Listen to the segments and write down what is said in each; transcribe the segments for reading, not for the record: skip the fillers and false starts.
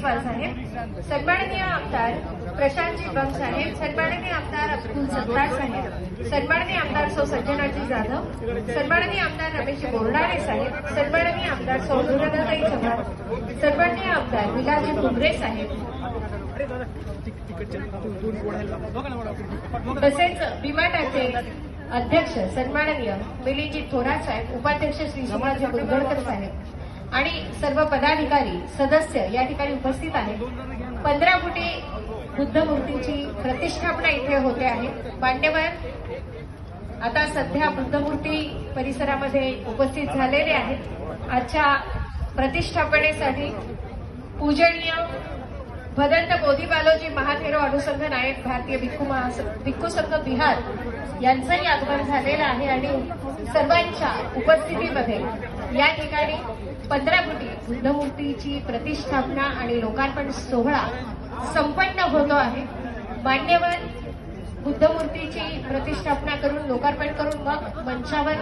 जयस्वाल साहेब, सन्माननीय आमदार प्रशांतजी बंग साहेब, सन्माननीय आमदार अब्दुल सत्तार साहेब, सन्माननीय आमदार सौ सज्जनाजी जाधव, सन्माननीय आमदार रमेशजी बोरडारे साहेब, सन्माननीय आमदार सौ अनुराधाताई चव्हाण, सन्माननीय आमदार विलाजी भुमरे साहेब, तसेच विमानाचे अध्यक्ष सन्माननीय मिलिंदजी थोरात साहेब, उपाध्यक्ष श्री शिवाजी बुलगडकर साहेब आणि सर्व पदाधिकारी सदस्य या ठिकाणी उपस्थित आहेत. 15 फुटी बुद्ध मूर्तीची प्रतिष्ठापना इथे होते आहे. मान्यवर आता सध्या बुद्ध मूर्ती परिसरामध्ये उपस्थित झालेले आहेत. आजच्या प्रतिष्ठापनेसाठी पूजनीय भदंत बोधी बालोजी महाथेरो अनुसंघ नायक भारतीय भिक्खू संघ बिहार यांचंही आगमन झालेलं आहे आणि सर्वांच्या उपस्थितीमध्ये या ठिकाणी 15 फुटी बुद्धमूर्तीची प्रतिष्ठापना आणि लोकार्पण सोहळा संपन्न होतो आहे. मान्यवर बुद्धमूर्तीची प्रतिष्ठापना करून लोकार्पण करून मग मंचावर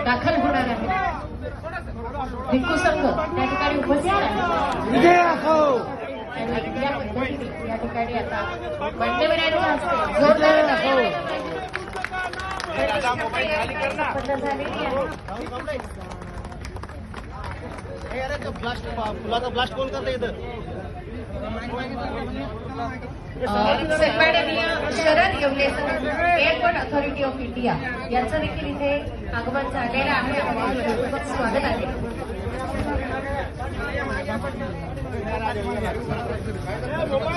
दाखल होणार आहे. भिक्खू संघ या ठिकाणी उपस्थित आहे. या पद्धतीने या ठिकाणी आता मान्यवरांच्या हस्ते जोरदार झालेली आहे. ब्लास्ट कोण करते इथं? सन्माननीय Sharad Yewale airport authority of India यांचं देखील इथे आगमन झालेलं आहे. आपलं स्वागत आहे.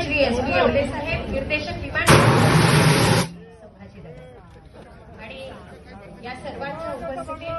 श्री एस पी येवले साहेब, निर्देशक विमान संभाजीनगर आणि या सर्वांच्या उपस्थितीत